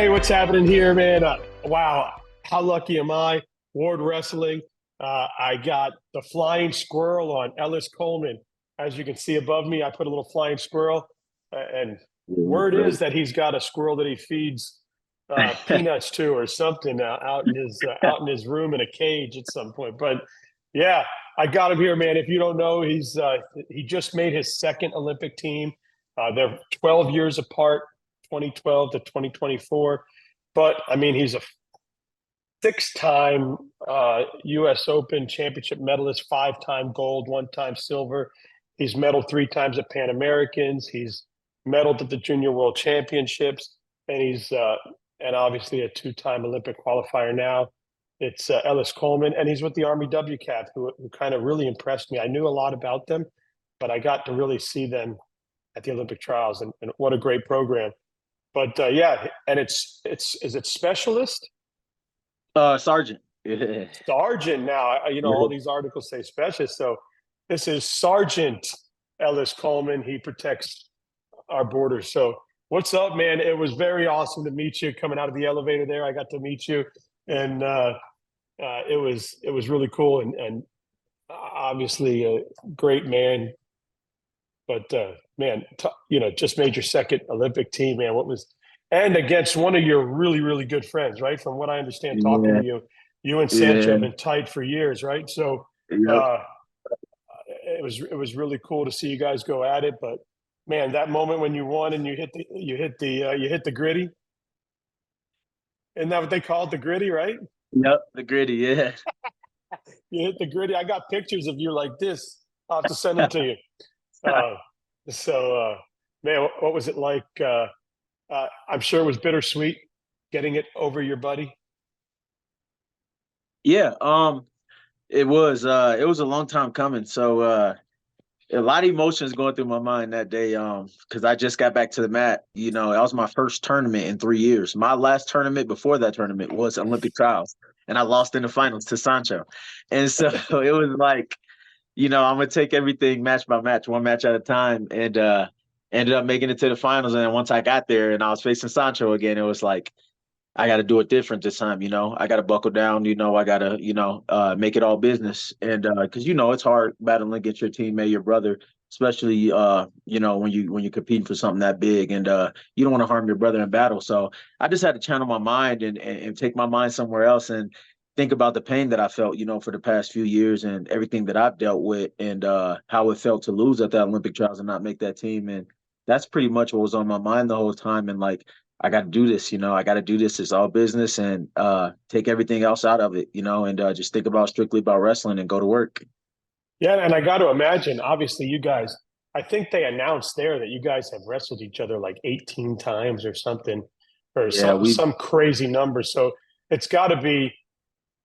Hey, what's happening here, man? Wow, how lucky am I? Ward Wrestling. I got the flying squirrel on Ellis Coleman. As you can see above me, I put a little flying squirrel, and word is that he's got a squirrel that he feeds peanuts to or something out in his room in a cage at some point. But yeah, I got him here, man. If you don't know, he just made his second Olympic team. They're 12 years apart. 2012 to 2024. But I mean, he's a six-time U.S. Open championship medalist, five-time gold, one-time silver. He's medaled three times at Pan Americans. He's medaled at the Junior World Championships, and and obviously a two-time Olympic qualifier now. It's Ellis Coleman, and he's with the Army WCAT, who kind of really impressed me. I knew a lot about them, but I got to really see them at the Olympic trials, and what a great program. But yeah, and it's is it specialist? Sergeant. Yeah. Sergeant now. All these articles say specialist. So this is Sergeant Ellis Coleman. He protects our borders. So what's up, man? It was very awesome to meet you coming out of the elevator there. I got to meet you, and it was really cool, and obviously a great man. But man, just made your second Olympic team, man. And against one of your really, really good friends, right? From what I understand, talking Yeah. to you, you and Sancho Yeah. have been tight for years, right? So Yep. uh, it was really cool to see you guys go at it. But man, that moment when you won and you hit the gritty, isn't that what they call it, the gritty, right? Yep. The gritty. Yeah. You hit the gritty. I got pictures of you like this. I'll have to send them to you. Uh, man, what was it like? I'm sure it was bittersweet getting it over your buddy. Yeah. It was a long time coming. So a lot of emotions going through my mind that day. Because I just got back to the mat. That was my first tournament in 3 years. My last tournament before that tournament was Olympic trials, and I lost in the finals to Sancho. And so it was like, I'm gonna take everything match by match, one match at a time, and ended up making it to the finals. And then once I got there and I was facing Sancho again, it was like I got to do it different this time. I got to buckle down. I got to make it all business. And because it's hard battling against your teammate, your brother, especially when you're competing for something that big, and you don't want to harm your brother in battle. So I just had to channel my mind and take my mind somewhere else and think about the pain that I felt, for the past few years and everything that I've dealt with, and how it felt to lose at the Olympic trials and not make that team. And that's pretty much what was on my mind the whole time. And like, I got to do this, I got to do this. It's all business, and take everything else out of it, and just think about strictly about wrestling and go to work. Yeah, and I got to imagine, obviously, you guys. I think they announced there that you guys have wrestled each other like 18 times or something, or Yeah, some crazy number. So it's got to be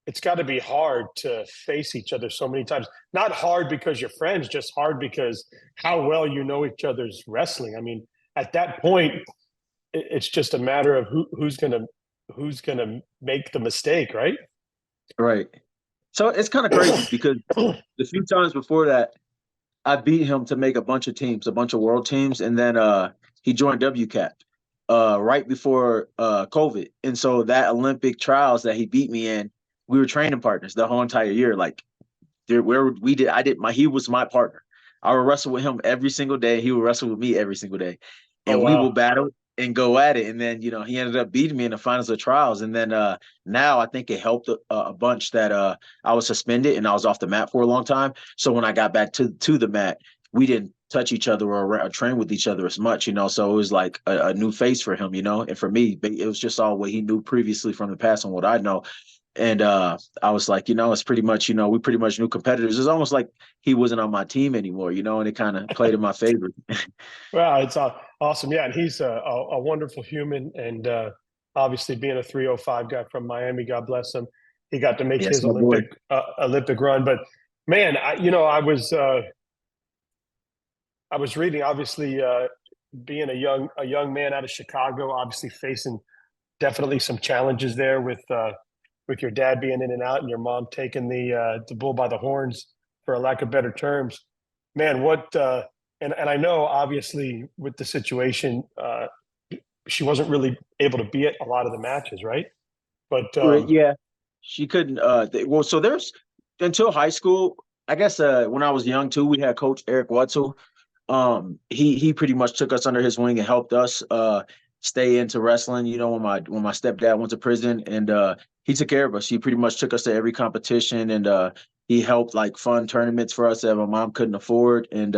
it's got to be hard to face each other so many times. Not hard because you're friends, just hard because how well you know each other's wrestling. I mean, at that point, it's just a matter of who's gonna make the mistake, right? right. So it's kind of crazy because the few times before that, I beat him to make a bunch of teams, a bunch of world teams, and then he joined WCAP right before COVID. And so that Olympic trials that he beat me in, we were training partners the whole entire year. Like where we did, he was my partner. I would wrestle with him every single day. He would wrestle with me every single day, Oh and we will wow. battle and go at it. And then he ended up beating me in the finals of trials. And then now I think it helped a bunch that I was suspended and I was off the mat for a long time. So when I got back to the mat, we didn't touch each other or train with each other as much. So it was like a new face for him. And for me, it was just all what he knew previously from the past and what I know. And I was like, it's pretty much, we pretty much new competitors. It's almost like he wasn't on my team anymore, and it kind of played in my favor. Well, it's awesome. Yeah, and he's a wonderful human, and obviously being a 305 guy from Miami, God bless him. He got to make Yes, his my boy. Olympic run. But man, I was reading, obviously, being a young man out of Chicago, obviously facing definitely some challenges there with your dad being in and out and your mom taking the bull by the horns, for a lack of better terms. Man, what and I know obviously with the situation, she wasn't really able to be at a lot of the matches, right? But Right, yeah, she couldn't. Well, so there's until high school. I guess when I was young too, we had Coach Eric Wetzel. He pretty much took us under his wing and helped us stay into wrestling. You know, when my stepdad went to prison, and he took care of us. He pretty much took us to every competition, and he helped like fund tournaments for us that my mom couldn't afford, and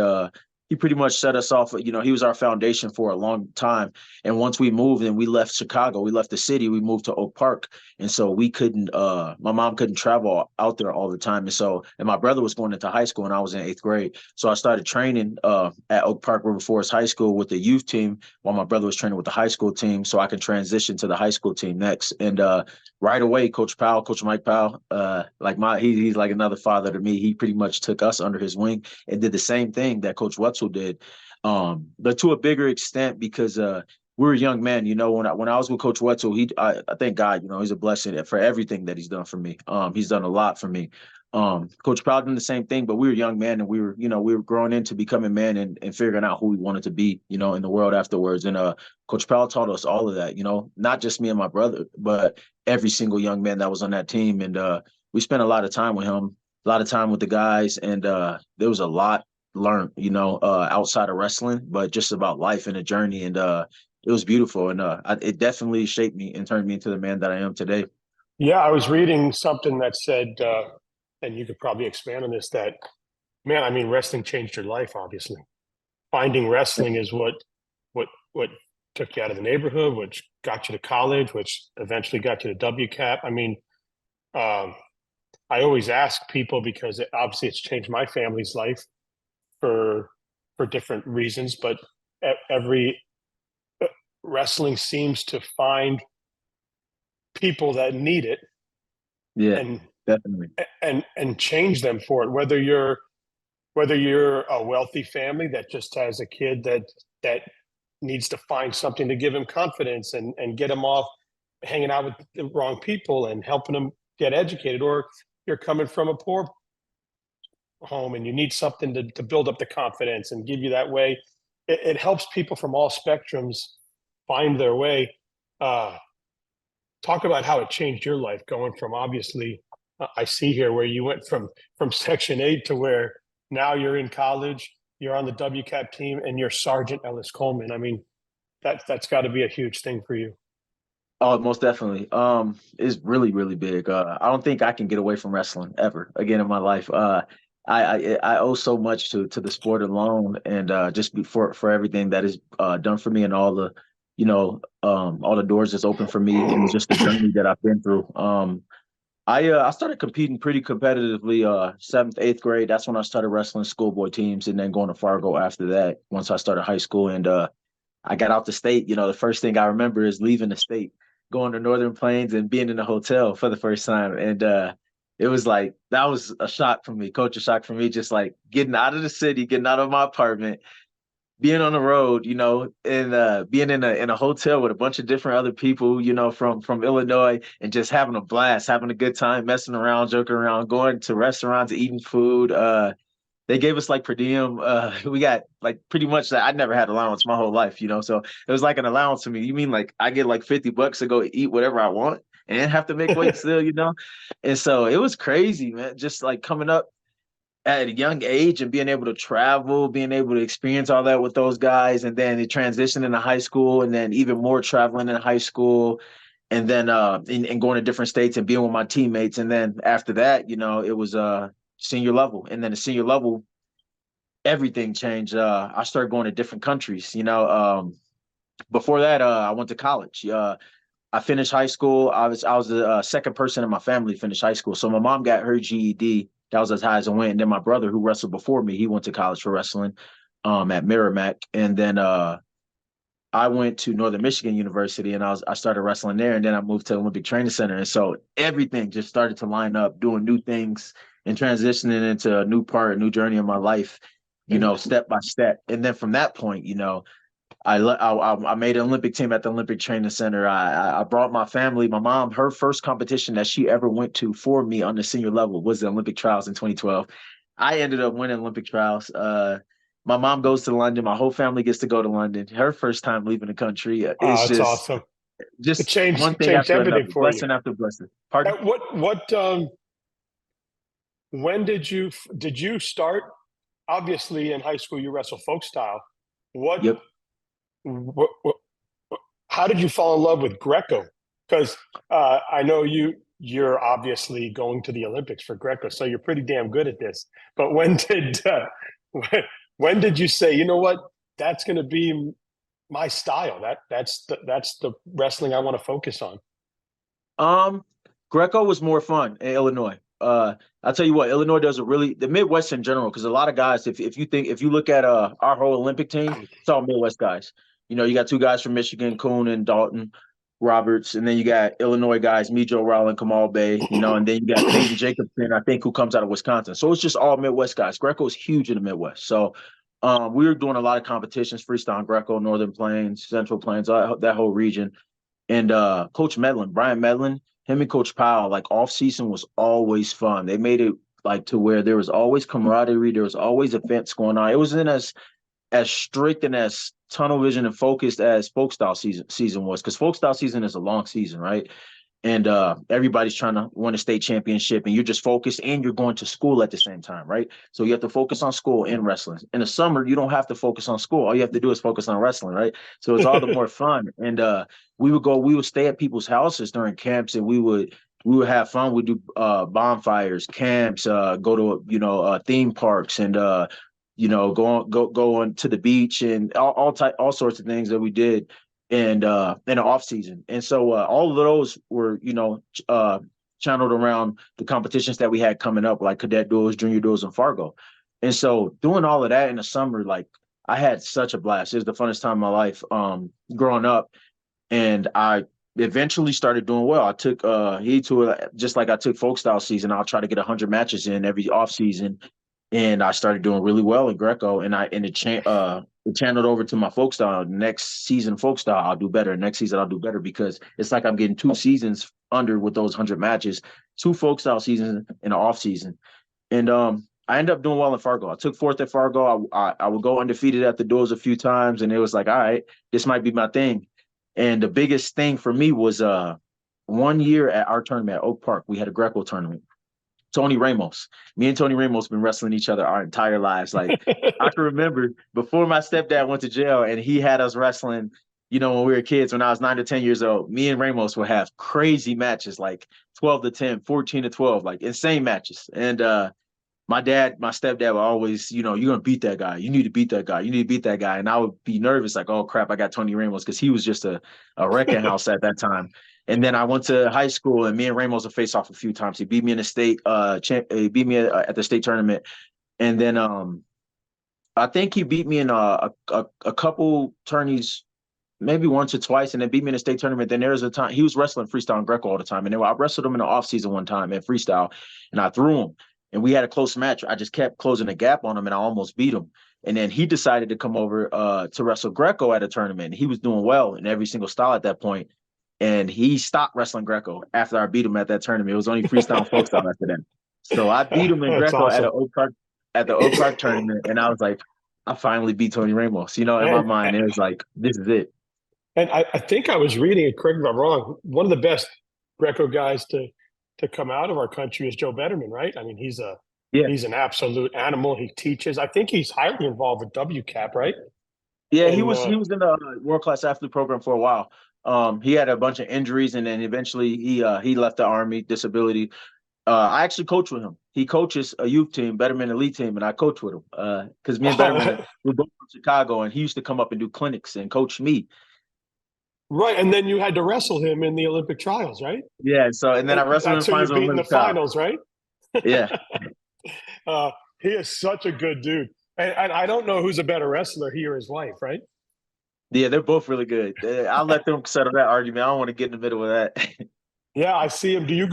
he pretty much set us off. You know, he was our foundation for a long time. And once we moved and we left Chicago, we left the city, we moved to Oak Park, and so we couldn't. My mom couldn't travel out there all the time, and my brother was going into high school, and I was in eighth grade. So I started training at Oak Park River Forest High School with the youth team while my brother was training with the high school team, so I could transition to the high school team next. And right away, Coach Mike Powell, he's like another father to me. He pretty much took us under his wing and did the same thing that Coach Wetzel did, but to a bigger extent because we were young men. You know, when I was with Coach Wetzel, I thank God, you know, he's a blessing for everything that he's done for me. He's done a lot for me. Coach Powell did the same thing, but we were young men and we were growing into becoming men and figuring out who we wanted to be, you know, in the world afterwards. And Coach Powell taught us all of that, you know, not just me and my brother, but every single young man that was on that team. And we spent a lot of time with him, a lot of time with the guys, and there was a lot learned, you know, outside of wrestling, but just about life and a journey. And it was beautiful, and it definitely shaped me and turned me into the man that I am today. yeah, I was reading something that said, and you could probably expand on this, that, man, I mean, wrestling changed your life, obviously. Finding wrestling is what took you out of the neighborhood, which got you to college, which eventually got you to WCAP. I mean, um, I always ask people because obviously it's changed my family's life for different reasons, but every wrestling seems to find people that need it Yeah, and definitely. change them for it. Whether you're a wealthy family that just has a kid that needs to find something to give him confidence and get him off hanging out with the wrong people and helping him get educated, or you're coming from a poor home and you need something to build up the confidence and give you that way. It helps people from all spectrums find their way. Uh, Talk about how it changed your life going from, obviously, I see here where you went from Section 8 to where now you're in college, you're on the WCAP team, and you're Sergeant Ellis Coleman. I mean, that's got to be a huge thing for you. Oh, most definitely. It's really, really big. I don't think I can get away from wrestling ever again in my life. I owe so much to the sport alone, and just for everything that is done for me and all the doors that's open for me and just the journey that I've been through. I started competing pretty competitively seventh, eighth grade. That's when I started wrestling schoolboy teams, and then going to Fargo after that. Once I started high school, and I got out the state. You know, the first thing I remember is leaving the state, going to Northern Plains and being in a hotel for the first time. And it was like, that was a shock for me, culture shock for me, just like getting out of the city, getting out of my apartment, being on the road, you know, and being in a hotel with a bunch of different other people, you know, from Illinois, and just having a blast, having a good time, messing around, joking around, going to restaurants, eating food. They gave us like per diem. We got like pretty much that. I never had allowance my whole life, you know, so it was like an allowance to me. You mean like I get like $50 to go eat whatever I want and have to make weight still, you know? And so it was crazy, man. Just like coming up at a young age and being able to travel, being able to experience all that with those guys, and then the transition into high school, and then even more traveling in high school, and then and going to different states and being with my teammates. And then after that, you know, it was senior level. And then the senior level, everything changed. I started going to different countries, you know. Before that, I went to college. I finished high school. I was the second person in my family to finish high school. So my mom got her GED. That was as high as I went. And then my brother, who wrestled before me, he went to college for wrestling at Merrimack. And then I went to Northern Michigan University, and I started wrestling there. And then I moved to Olympic Training Center. And so everything just started to line up, doing new things and transitioning into a new journey in my life, you And know, step by step. And then from that point, you know, I made an Olympic team at the Olympic Training Center. I brought my family. My mom, her first competition that she ever went to for me on the senior level was the Olympic trials in 2012. I ended up winning Olympic trials. My mom goes to London. My whole family gets to go to London. Her first time leaving the country. Oh, It's it's awesome. It just one thing changed after everything another, for you. blessing after blessing. Pardon? When did you start? Obviously, in high school, you wrestle folk style. What, Yep. what how did you fall in love with Greco? Because I know you're obviously going to the Olympics for Greco, so you're pretty damn good at this. But when, when did you say, you know what, that's going to be my style? That's the wrestling I want to focus on. Um, Greco was more fun in Illinois. I'll tell you what, Illinois does a really the Midwest in general, because a lot of guys, if you look at our whole Olympic team, it's all Midwest guys. You know, you got two guys from Michigan, Kuhn and Dalton Roberts, and then you got Illinois guys, Mijo Rowland, Kamal Bay, you know, and then you got Peyton Jacobson, I think, who comes out of Wisconsin. So it's just all Midwest guys. Greco is huge in the Midwest. So we were doing a lot of competitions, freestyle Greco, Northern Plains, Central Plains, that whole region. And Coach Medlin, Brian Medlin, him and Coach Powell, like off season was always fun. They made it like to where there was always camaraderie, there was always events going on. It wasn't as strict and as tunnel vision and focused as folk style season was, because folk style season is a long season, right? And everybody's trying to win a state championship, and you're just focused, and you're going to school at the same time, right? So you have to focus on school and wrestling. In the summer, you don't have to focus on school. All you have to do is focus on wrestling, right? So it's all the more fun. And we would stay at people's houses during camps, and we would have fun. We'd do bonfires, camps, go to theme parks, and go on to the beach, and all sorts of things that we did and in the off season. And so all of those were, channeled around the competitions that we had coming up, like cadet duels, junior duels, and Fargo. And so doing all of that in the summer, like I had such a blast. It was the funnest time of my life growing up. And I eventually started doing well. I took heed to it, just like I took folk style season. I'll try to get 100 matches in every off season, and I started doing really well in Greco. And it channeled over to my folk style. Next season, folk style, I'll do better. Next season, I'll do better, because it's like I'm getting 2 seasons under with those 100 matches, 2 folk style seasons in the off season. And I ended up doing well in Fargo. I took fourth at Fargo. I would go undefeated at the doors a few times, and it was like, all right, this might be my thing. And the biggest thing for me was 1 year at our tournament at Oak Park. We had a Greco tournament. Tony Ramos. Me and Tony Ramos been wrestling each other our entire lives. Like I can remember before my stepdad went to jail and he had us wrestling, when we were kids, when I was 9 to 10 years old, me and Ramos would have crazy matches, like 12 to 10, 14 to 12, like insane matches. And my stepdad would always, you're going to beat that guy. You need to beat that guy. You need to beat that guy. And I would be nervous, like, oh, crap, I got Tony Ramos, because he was just a wrecking house at that time. And then I went to high school, and me and Ramos would face off a few times. He beat me in the state he beat me at the state tournament. And then I think he beat me in a couple tourneys, maybe once or twice, and then beat me in the state tournament. Then there was a time he was wrestling freestyle and Greco all the time. And then I wrestled him in the off season one time in freestyle, and I threw him. And we had a close match. I just kept closing the gap on him, and I almost beat him. And then he decided to come over to wrestle Greco at a tournament. He was doing well in every single style at that point. And he stopped wrestling Greco after I beat him at that tournament. It was only freestyle and folk style after that. So I beat him in That's Greco awesome. at the Oak Park tournament. And I was like, I finally beat Tony Ramos. In my mind, it was like, this is it. And I think I was reading it, correct me if I'm wrong, one of the best Greco guys to come out of our country is Joe Betterman, right? I mean, Yeah. he's an absolute animal. He teaches. I think he's highly involved with WCAP, right? Yeah, he And was in the world class athlete program for a while. He had a bunch of injuries, and then eventually he left the Army, disability. I actually coach with him. He coaches a youth team, Betterman Elite team, and I coach with him because me and Betterman we're both from Chicago, and he used to come up and do clinics and coach me. right. And then you had to wrestle him in the Olympic trials, right? Yeah. So and then I wrestled in That's the who you finals of beat in the Olympic trial. finals, right? Yeah. He is such a good dude. And I don't know who's a better wrestler, he or his wife, right? Yeah, they're both really good. I'll let them settle that argument. I don't want to get in the middle of that. Yeah, I see him. Do you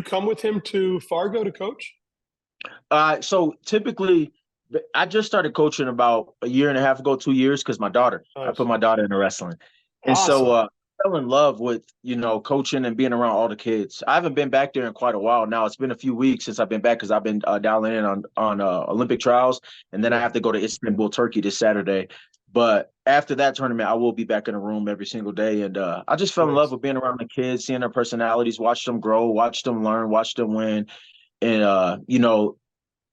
come with him to Fargo to coach? So typically, I just started coaching about a year and a half ago, 2 years, because my daughter. I put Nice. my daughter into wrestling, and so Awesome. fell in love with, coaching and being around all the kids. I haven't been back there in quite a while now. It's been a few weeks since I've been back because I've been dialing in on Olympic trials, and then I Yeah, have to go to Istanbul, Turkey this Saturday. But after that tournament, I will be back in the room every single day, and I just fell in love nice. with being around the kids, seeing their personalities, watch them grow, watch them learn, watch them win, and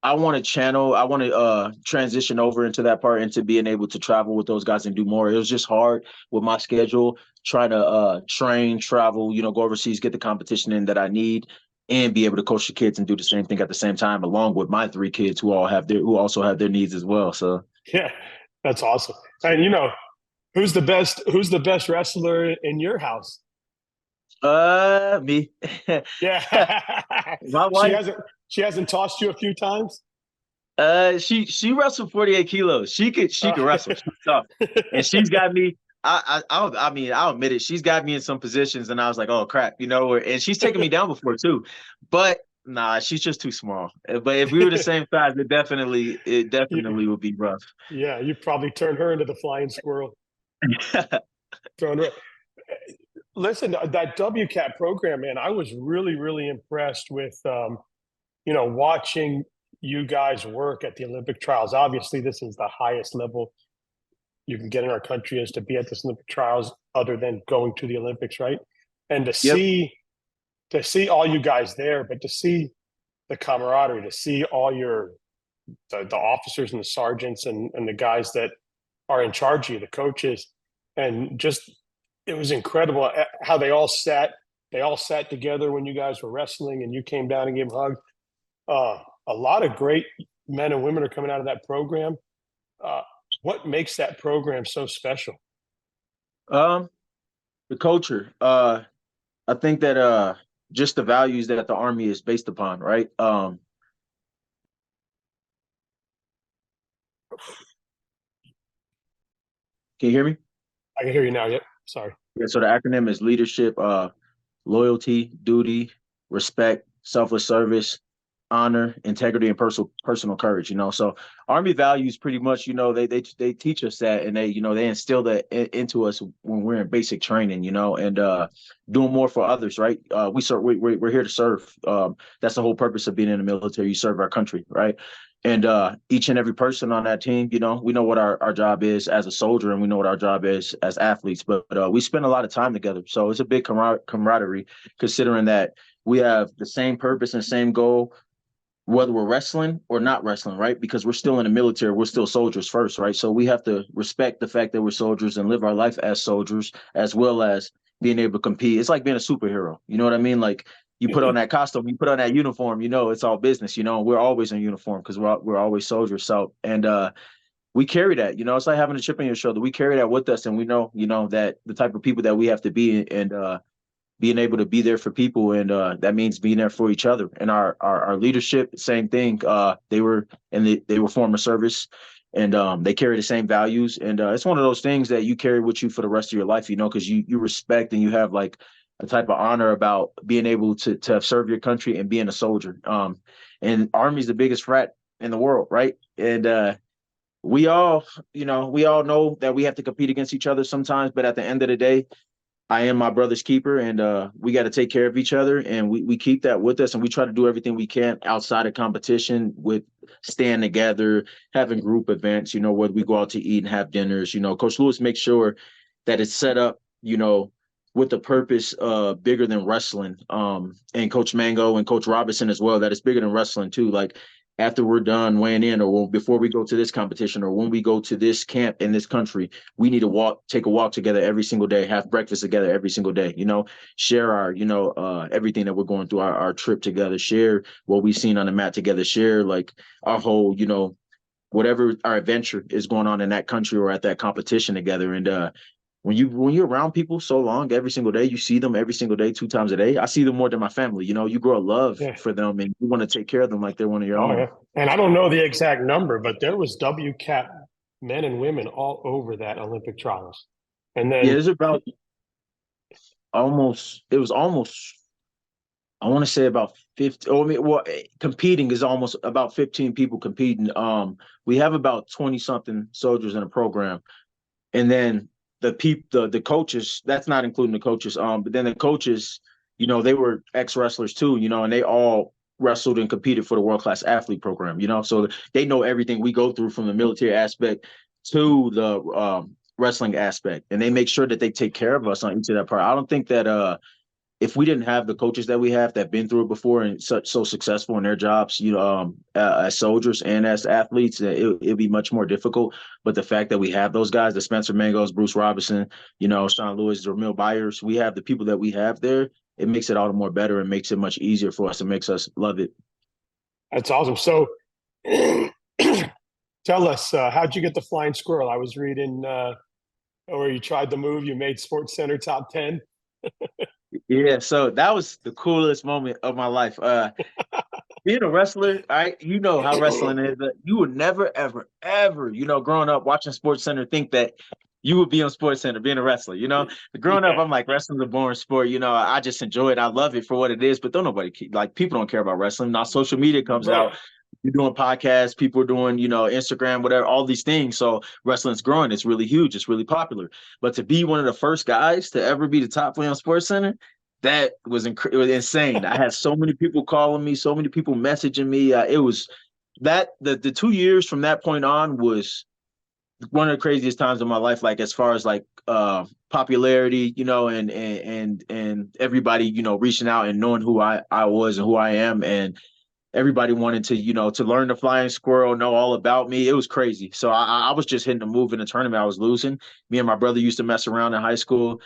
I want to transition over into that part, into being able to travel with those guys and do more. It was just hard with my schedule, trying to train, travel, go overseas, get the competition in that I need, and be able to coach the kids and do the same thing at the same time, along with my three kids who also have their needs as well. So Yeah, that's awesome. And who's the best wrestler in your house? me. Yeah. My she wife, hasn't she hasn't tossed you a few times? she wrestled 48 kilos. She could wrestle. She's tough. And she's got me. I'll admit it. She's got me in some positions, and I was like, "Oh crap," and she's taken me down before too. But nah, she's just too small. But if we were the same size, it You- definitely would be rough. yeah, you probably turned her into the flying squirrel. Throwing her. Listen, that WCAT program, man, I was really, really impressed with, watching you guys work at the Olympic trials. Obviously, this is the highest level you can get in our country, is to be at this Olympic trials, other than going to the Olympics, right? And to Yep. see all you guys there, but to see the camaraderie, to see all the officers and the sergeants and the guys that are in charge of you, the coaches, and just it was incredible how they all sat together when you guys were wrestling and you came down and gave them hugs. A lot of great men and women are coming out of that program. Uh, what makes that program so special? Um, the culture. I think that just the values that the Army is based upon, right? Can you hear me? I can hear you now. Yep. Sorry. Yeah, so the acronym is leadership, loyalty, duty, respect, selfless service, honor, integrity, and personal courage. So Army values pretty much, they teach us that, and they instill that into us when we're in basic training, and doing more for others, right? We're here to serve. That's the whole purpose of being in the military. You serve our country, right? And each and every person on that team, we know what our job is as a soldier, and we know what our job is as athletes. But we spend a lot of time together, so it's a big camaraderie, considering that we have the same purpose and same goal, whether we're wrestling or not wrestling, right? Because we're still in the military, we're still soldiers first, right? So we have to respect the fact that we're soldiers and live our life as soldiers, as well as being able to compete. It's like being a superhero. You know what I mean? Like, you put on that costume, you put on that uniform, it's all business, we're always in uniform because we're always soldiers. So, and we carry that, it's like having a chip on your shoulder. We carry that with us, and we know, that the type of people that we have to be, and being able to be there for people, and that means being there for each other. And our leadership, same thing. They were former service, and they carry the same values. And it's one of those things that you carry with you for the rest of your life, because you respect, and you have like a type of honor about being able to serve your country and being a soldier. And Army's the biggest frat in the world, right? And we all know that we have to compete against each other sometimes, but at the end of the day, I am my brother's keeper, and we got to take care of each other, and we keep that with us, and we try to do everything we can outside of competition, with staying together, having group events, whether we go out to eat and have dinners. Coach Lewis makes sure that it's set up, with the purpose bigger than wrestling. And Coach Mango and Coach Robinson as well, that it's bigger than wrestling too. Like, after we're done weighing in, or before we go to this competition, or when we go to this camp in this country, we need to take a walk together every single day, have breakfast together every single day, share our, everything that we're going through, our trip together, share what we've seen on the mat together, share like our whole, whatever our adventure is going on in that country or at that competition together. And when you're around people so long, every single day, you see them every single day, 2 times a day. I see them more than my family. You grow a love Yeah. for them, and you want to take care of them like they're one of your Oh own. yeah. And I don't know the exact number, but there was WCAT men and women all over that Olympic trials. And Yeah, then it's about almost. It was almost. I want to say about 50. Oh, competing is almost about 15 people competing. We have about 20 something soldiers in the program, and then the coaches, that's not including the coaches. But then the coaches, they were ex-wrestlers too, and they all wrestled and competed for the world-class athlete program, so they know everything we go through from the military aspect to the wrestling aspect, and they make sure that they take care of us on each of that part. I don't think that if we didn't have the coaches that we have that been through it before and so successful in their jobs, as soldiers and as athletes, it'd be much more difficult. But the fact that we have those guys, the Spencer Mangos, Bruce Robinson, Sean Lewis, Ramil Byers, we have the people that we have there. It makes it all the more better and makes it much easier for us. It makes us love it. That's awesome. So tell us, how'd you get the flying squirrel? I was reading or you tried the move, you made Sports Center top 10. Yeah, so that was the coolest moment of my life. Being a wrestler, you know how wrestling is. You would never, ever, ever, growing up watching Sports Center, think that you would be on Sports Center being a wrestler. Growing up, I'm like, wrestling's a boring sport. I just enjoy it. I love it for what it is. But people don't care about wrestling. Now social media comes out. You're doing podcasts, people are doing, Instagram, whatever, all these things. So wrestling's growing. It's really huge. It's really popular. But to be one of the first guys to ever be the top player on Sports Center, that was it was insane. I had so many people calling me, so many people messaging me. It was that the 2 years from that point on was one of the craziest times of my life. Like as far as like popularity, and everybody, reaching out and knowing who I was and who I am, and everybody wanted to learn the flying squirrel, know all about me. It was crazy. So I was just hitting a move in a tournament. I was losing. Me and my brother used to mess around in high school.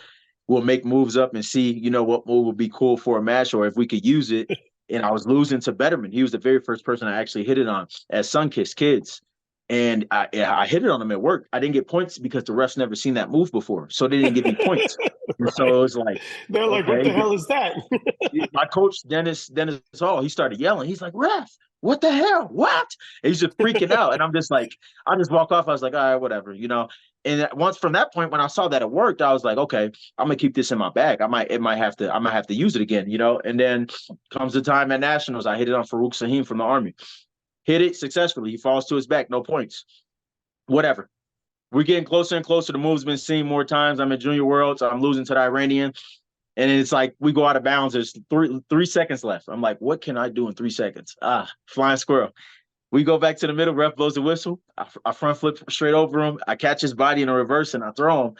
We'll make moves up and see, what move would be cool for a match or if we could use it. And I was losing to Betterman. He was the very first person I actually hit it on at Sunkist Kids. And I hit it on him at work. I didn't get points because the refs never seen that move before. So they didn't give me points. And so it was like, they're like, what the hell is that? My coach, Dennis Hall, he started yelling. He's like, ref, what the hell? What? And he's just freaking out. And I'm just like, I just walk off. I was like, all right, whatever, And once from that point, when I saw that it worked, I was like, okay, I'm gonna keep this in my bag. I might have to use it again, And then comes the time at Nationals, I hit it on Farouk Sahim from the Army. Hit it successfully. He falls to his back, no points. Whatever. We're getting closer and closer. The move's been seen more times. I'm at Junior Worlds. I'm losing to the Iranian. And it's like we go out of bounds. There's three seconds left. I'm like, what can I do in 3 seconds? Flying squirrel. We go back to the middle. Ref blows the whistle. I front flip straight over him. I catch his body in a reverse and I throw him.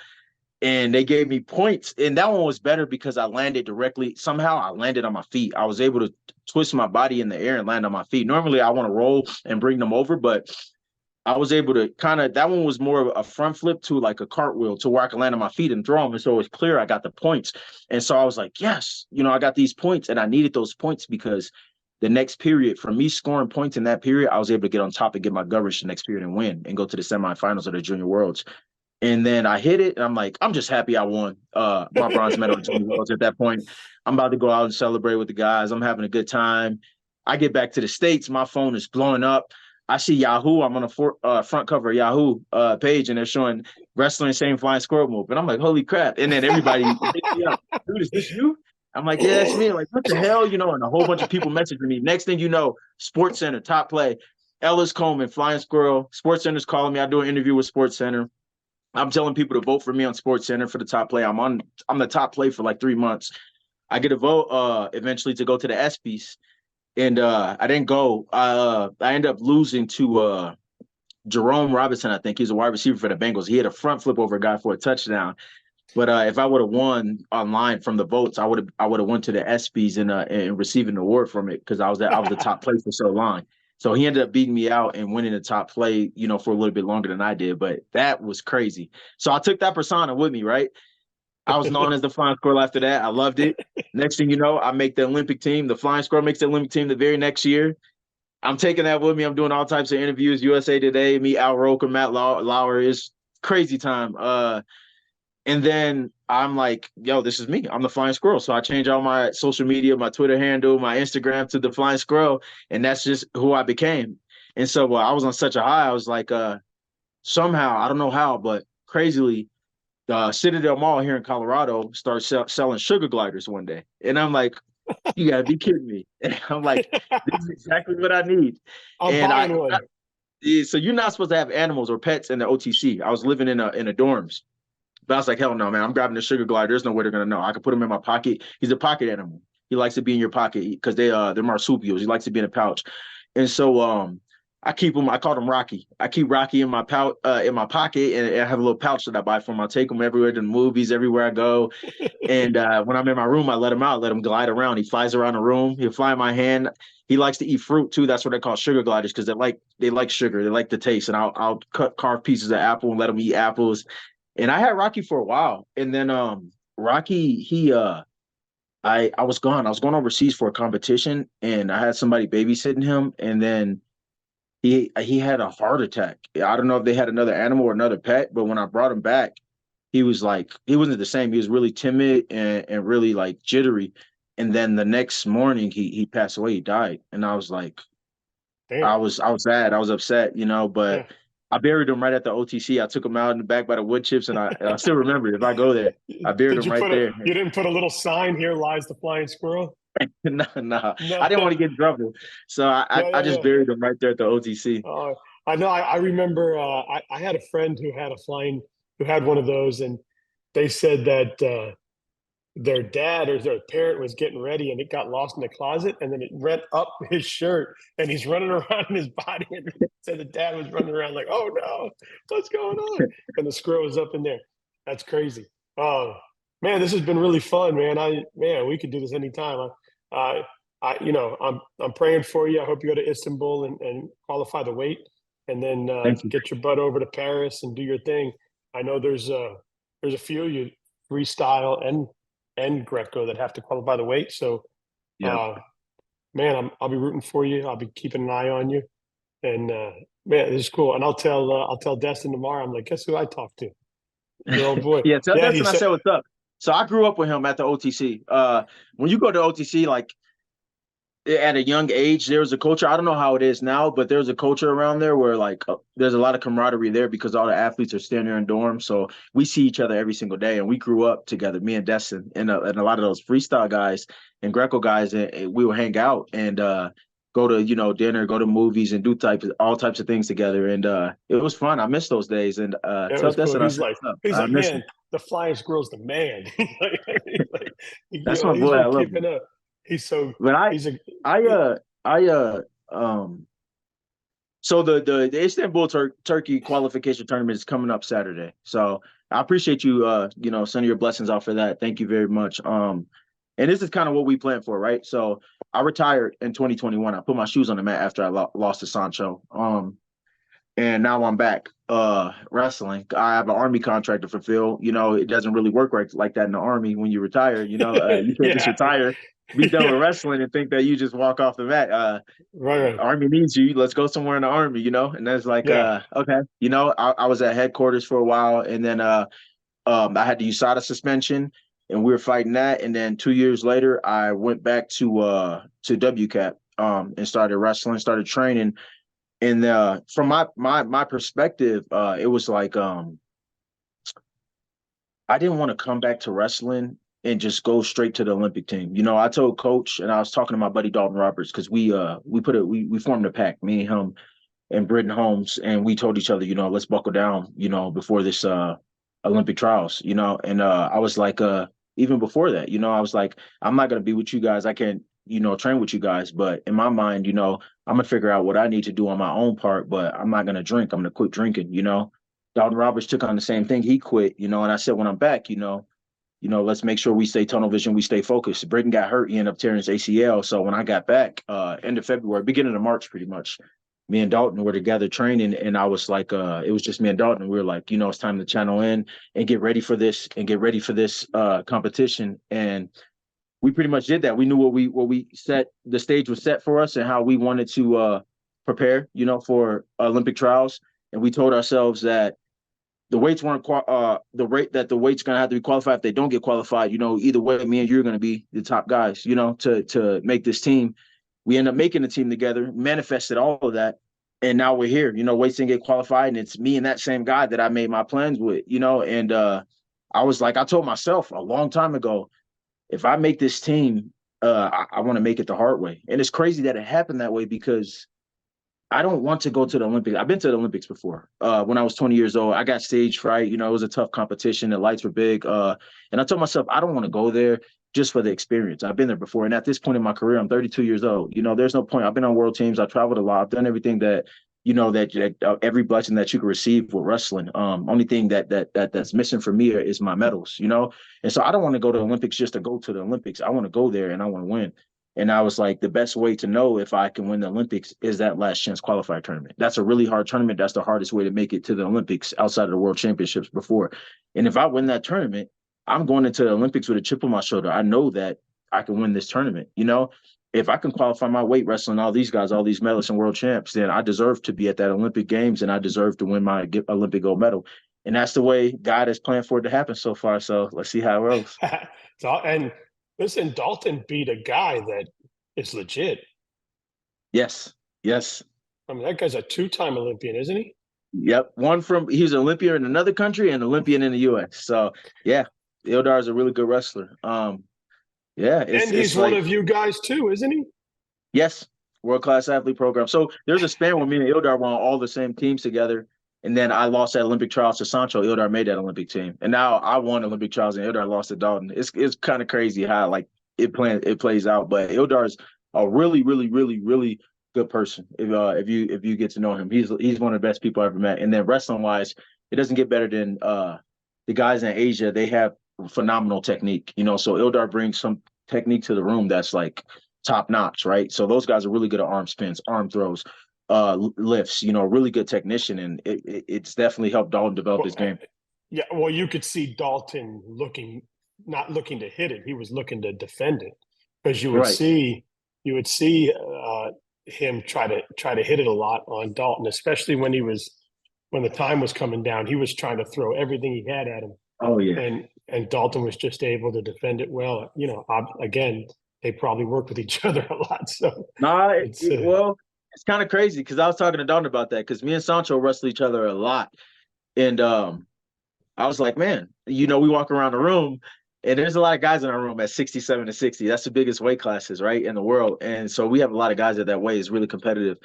And they gave me points. And that one was better because I landed directly. Somehow I landed on my feet. I was able to twist my body in the air and land on my feet. Normally I want to roll and bring them over, but I was able to that one was more of a front flip to like a cartwheel to where I could land on my feet and throw them. And so it was clear I got the points. And so I was like, yes, I got these points. And I needed those points because the next period, from me scoring points in that period, I was able to get on top and get my coverage the next period and win and go to the semifinals of the Junior Worlds. And then I hit it, and I'm like, I'm just happy I won my bronze medal at Junior Worlds at that point. I'm about to go out and celebrate with the guys. I'm having a good time. I get back to the States. My phone is blowing up. I see Yahoo. I'm on a front cover of Yahoo page, and they're showing wrestling same flying squirrel move. And I'm like, holy crap. And then everybody, dude, is this you? I'm like, yeah, that's me. I'm like, what the hell? And a whole bunch of people messaging me. Next thing you know, Sports Center, top play. Ellis, Coleman, flying squirrel. Sports Center's calling me. I do an interview with Sports Center. I'm telling people to vote for me on Sports Center for the top play. I'm the top play for like 3 months. I get a vote eventually to go to the ESPYs. And I didn't go. I ended up losing to Jerome Robinson, I think. He's a wide receiver for the Bengals. He had a front flip over a guy for a touchdown. But if I would have won online from the votes, I would have went to the ESPYs and received an award from it because I was the top play for so long. So he ended up beating me out and winning the top play, for a little bit longer than I did. But that was crazy. So I took that persona with me, right? I was known as the Flying Squirrel after that. I loved it. Next thing you know, I make the Olympic team. The Flying Squirrel makes the Olympic team the very next year. I'm taking that with me. I'm doing all types of interviews. USA Today, me, Al Roker, Matt Lauer. Is crazy time. And then I'm like, yo, this is me. I'm the Flying Squirrel. So I change all my social media, my Twitter handle, my Instagram to the Flying Squirrel. And that's just who I became. And so I was on such a high. I was like, somehow, I don't know how, but crazily, the Citadel Mall here in Colorado starts selling sugar gliders one day. And I'm like, you got to be kidding me. And I'm like, this is exactly what I need. I'm buying one. So you're not supposed to have animals or pets in the OTC. I was living in a dorms. But I was like, hell no, man. I'm grabbing the sugar glider. There's no way they're gonna know. I could put him in my pocket. He's a pocket animal. He likes to be in your pocket because they're marsupials. He likes to be in a pouch. And so I keep him. I call him Rocky. I keep Rocky in my in my pocket, and I have a little pouch that I buy for him. I take him everywhere to the movies, everywhere I go. And when I'm in my room, I let him out, let him glide around. He flies around the room. He'll fly in my hand. He likes to eat fruit too. That's what they call sugar gliders because they like sugar. They like the taste. And I'll carve pieces of apple and let him eat apples. And I had Rocky for a while, and then Rocky I was gone. I was going overseas for a competition, and I had somebody babysitting him, and then he had a heart attack. I don't know if they had another animal or another pet, but when I brought him back, he was like he wasn't the same. He was really timid and really like jittery. And then the next morning he passed away. He died. And I was like, Damn. I was sad. I was upset, but Yeah. I buried him right at the OTC. I took him out in the back by the wood chips, and I still remember it. If I go there, I buried Did him you right put there. you didn't put a little sign, here lies the flying squirrel? No, no, No, I didn't want to get in trouble, so yeah, I yeah, just yeah. buried him right there at the OTC. I know. I remember. I had a friend who had one of those, and they said that their dad or their parent was getting ready, and it got lost in the closet, and then it rent up his shirt, and he's running around in his body, and said the dad was running around like, "Oh no, what's going on?" And the squirrel was up in there. That's crazy. Oh man, this has been really fun, man. We could do this anytime. I, I'm praying for you. I hope you go to Istanbul and qualify the weight, and then Thank you. get your butt over to Paris and do your thing. I know there's a few of you freestyle and Greco that have to qualify the weight. So, Yeah. uh, man, I'll be rooting for you. I'll be keeping an eye on you, and man, this is cool. And I'll tell Destin tomorrow. I'm like, guess who I talked to? Your old boy. Yeah, tell Yeah, he Dustin I said, said what's up. So I grew up with him at the OTC. When you go to OTC, like at a young age, there was a culture. I don't know how it is now, but there's a culture around there where like there's a lot of camaraderie there because all the athletes are staying there in dorms. So we see each other every single day, and we grew up together, me and Destin, and a lot of those freestyle guys and Greco guys, and we would hang out and go to dinner, go to movies, and do all types of things together. And it was fun. I miss those days. And yeah, it tell was cool. Destin I said what's up. He's I like, miss him. man, the flying squirrel's the man. That's my He's boy. been I love him. keeping up. He's so But he's a I he, uh I so the Istanbul Turkey qualification tournament is coming up Saturday. So I appreciate you sending your blessings out for that. Thank you very much. And this is kind of what we planned for, right? So I retired in 2021. I put my shoes on the mat after I lost to Sancho. And now I'm back wrestling. I have an army contract to fulfill. It doesn't really work right like that in the army when you retire. You can't just yeah, retire, be done with yeah, wrestling, and think that you just walk off the mat. right, Army needs you. Let's go somewhere in the army. And that's like, yeah. okay. I was at headquarters for a while, and then I had the USADA suspension, and we were fighting that. And then 2 years later, I went back to WCAP and started wrestling, started training. And from my perspective, it was like I didn't want to come back to wrestling and just go straight to the Olympic team. I told coach, and I was talking to my buddy Dalton Roberts because we formed a pact, me and him and Britton Holmes, and we told each other, let's buckle down, before this Olympic trials, and I was like, even before that, I was like, I'm not gonna be with you guys. I can't, train with you guys, but in my mind, I'm gonna figure out what I need to do on my own part, but I'm not gonna drink. I'm gonna quit drinking. Dalton Roberts took on the same thing. He quit, and I said, when I'm back, let's make sure we stay tunnel vision, we stay focused. Britton got hurt, he ended up tearing his ACL. So when I got back, end of February, beginning of March, pretty much, me and Dalton were together training, and I was like, it was just me and Dalton. We were like, it's time to channel in and get ready for this competition. And we pretty much did that. We knew what we set, the stage was set for us and how we wanted to prepare, for Olympic trials. And we told ourselves that the weights weren't the rate that the weight's going to have to be qualified. If they don't get qualified, either way, me and you are going to be the top guys, to make this team. We end up making the team together, manifested all of that, and now we're here. Weights didn't get qualified, and it's me and that same guy that I made my plans with. And I was like, I told myself a long time ago, if I make this team, I want to make it the hard way. And it's crazy that it happened that way because I don't want to go to the Olympics. I've been to the Olympics before. When I was 20 years old, I got stage fright. You know, it was a tough competition. The lights were big. And I told myself, I don't want to go there just for the experience. I've been there before. And at this point in my career, I'm 32 years old. You know, there's no point. I've been on world teams. I've traveled a lot. I've done everything that, you know, that every blessing that you can receive with wrestling. Only thing that's missing for me is my medals, you know? And so I don't want to go to the Olympics just to go to the Olympics. I want to go there and I want to win. And I was like, the best way to know if I can win the Olympics is that last chance qualifier tournament. That's a really hard tournament. That's the hardest way to make it to the Olympics outside of the World Championships before. And if I win that tournament, I'm going into the Olympics with a chip on my shoulder. I know that I can win this tournament. You know, if I can qualify my weight wrestling all these guys, all these medalists and world champs, then I deserve to be at that Olympic Games and I deserve to win my Olympic gold medal. And that's the way God has planned for it to happen so far. So let's see how it goes. And listen, Dalton beat a guy that is legit. Yes. Yes. I mean, that guy's a two-time Olympian, isn't he? Yep. He's an Olympian in another country and Olympian in the US. So yeah, Ildar is a really good wrestler. Yeah. And he's one of you guys too, isn't he? Yes. World-class athlete program. So there's a span where me and Ildar were on all the same teams together. And then I lost that Olympic trials to Sancho. Ildar made that Olympic team. And now I won Olympic trials and Ildar lost to Dalton. It's kind of crazy how like it plays out. But Ildar's a really, really, really, really good person. If you get to know him, he's one of the best people I ever met. And then wrestling wise, it doesn't get better than the guys in Asia. They have phenomenal technique, you know. So Ildar brings some technique to the room that's like top notch, right? So those guys are really good at arm spins, arm throws, lifts. You know, really good technician, and it's definitely helped Dalton develop his game. Yeah, well, you could see Dalton not looking to hit it; he was looking to defend it, because you would see him try to hit it a lot on Dalton, especially when the time was coming down. He was trying to throw everything he had at him. Oh yeah, and Dalton was just able to defend it well. You know, again, they probably worked with each other a lot. So it's kind of crazy because I was talking to Dalton about that because me and Sancho wrestle each other a lot, and I was like, man, you know, we walk around the room. And there's a lot of guys in our room at 67 to 60. That's the biggest weight classes, right, in the world. And so we have a lot of guys at that weight. It's really competitive.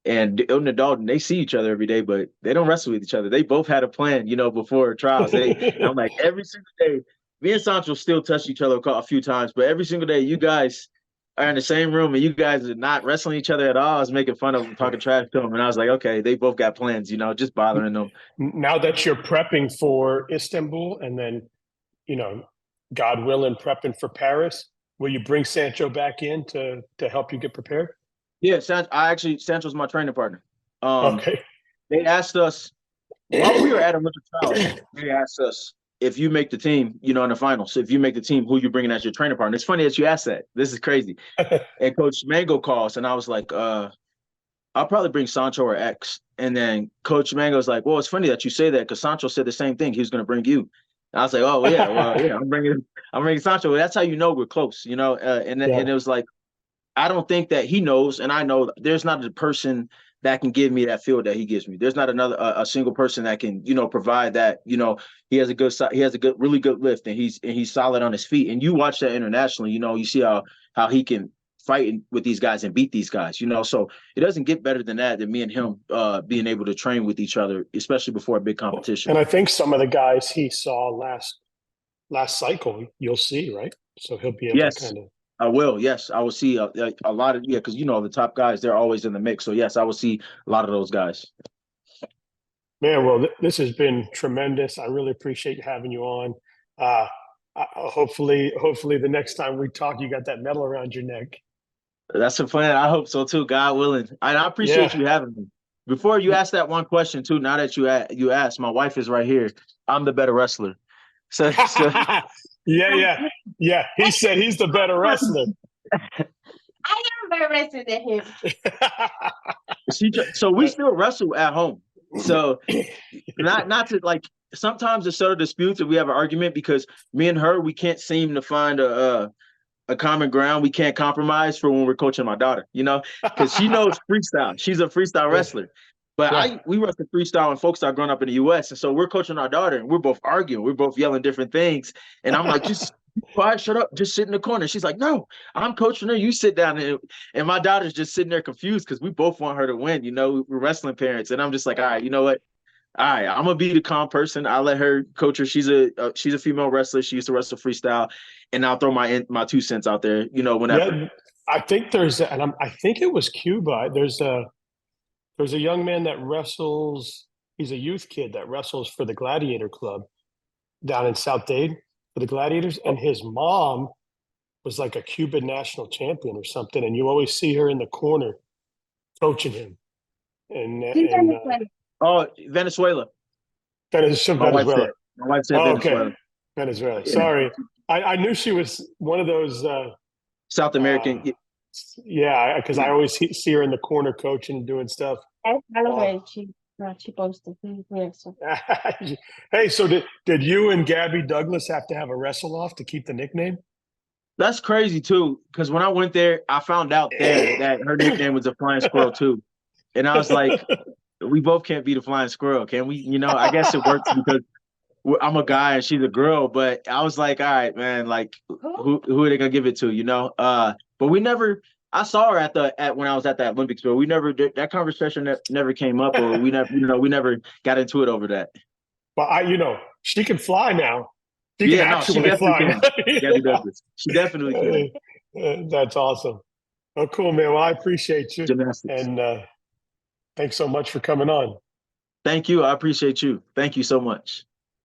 And Ilton and Dalton, they see each other every day, but they don't wrestle with each other. They both had a plan, you know, before trials. I'm like, every single day, me and Sancho still touch each other a few times, but every single day, you guys are in the same room and you guys are not wrestling each other at all. I was making fun of them, talking trash to them. And I was like, okay, they both got plans, you know, just bothering them. Now that you're prepping for Istanbul and then, you know, God willing, prepping for Paris, will you bring Sancho back in to help you get prepared? Yeah, Sancho's my training partner. Okay. They asked us while we were at Olympic trials. They asked us if you make the team, you know, in the finals. So if you make the team, who you bringing as your training partner? It's funny that you asked that. This is crazy. And Coach Mango calls, and I was like, I'll probably bring Sancho or X. And then Coach Mango's like, well, it's funny that you say that because Sancho said the same thing. He was going to bring you. I was like, oh yeah, well, yeah, I'm bringing Sancho. That's how you know we're close, you know. And it was like, I don't think that he knows, and I know there's not a person that can give me that feel that he gives me. There's not a single person that can, you know, provide that. You know, he has a really good lift, and he's solid on his feet. And you watch that internationally, you know, you see how he can fight with these guys and beat these guys, you know. So it doesn't get better than that, than me and him being able to train with each other, especially before a big competition. And I think some of the guys he saw last cycle, you'll see, right? So he'll be able to kind of. I will. Yes, I will see a lot of because you know the top guys, they're always in the mix. So yes, I will see a lot of those guys. Man, well, this has been tremendous. I really appreciate having you on. Hopefully the next time we talk, you got that medal around your neck. That's the plan. I hope so too, God willing. I appreciate you having me. Before you ask that one question too, now that you asked, my wife is right here. I'm the better wrestler. So yeah. He said he's the better wrestler. I am better wrestler than him. So we still wrestle at home. So not to like. Sometimes there's subtle disputes if we have an argument because me and her, we can't seem to find a common ground. We can't compromise for when we're coaching my daughter, you know, because she knows freestyle. She's a freestyle wrestler. But we wrestle freestyle and folk style growing up in the U.S. And so we're coaching our daughter and we're both arguing. We're both yelling different things. And I'm like, just quiet, shut up, just sit in the corner. She's like, no, I'm coaching her. You sit down. And my daughter's just sitting there confused because we both want her to win. You know, we're wrestling parents. And I'm just like, all right, you know what? All right, I'm gonna be the calm person. I'll let her coach her. She's a female wrestler. She used to wrestle freestyle, and I'll throw my 2 cents out there. You know, whenever. Yeah, I think I think it was Cuba. There's a young man that wrestles. He's a youth kid that wrestles for the Gladiator Club down in South Dade for the Gladiators, and his mom was like a Cuban national champion or something. And you always see her in the corner coaching him. Oh, Venezuela. Venezuela. My wife said Oh, Venezuela. okay. Venezuela. Yeah. Sorry. I knew she was one of those. South American. Yeah, because I always see her in the corner coaching and doing stuff. I follow her. She posted. Yeah, so. Hey, so did you and Gabby Douglas have to have a wrestle off to keep the nickname? That's crazy too, because when I went there, I found out there that her nickname was the Flying Squirrel too, and I was like, we both can't be the Flying Squirrel, can we? You know, I guess it works because I'm a guy and she's a girl, but I was like, all right, man, like who are they gonna give it to? You know, but we never. I saw her when I was at the Olympics, but we never did that conversation. Never came up, or we never got into it over that. But she can fly now. She can actually fly. Gabby Douglas. She definitely can. That's awesome. Oh, cool, man. Well, I appreciate you. Gymnastics. And thanks so much for coming on. Thank you. I appreciate you. Thank you so much.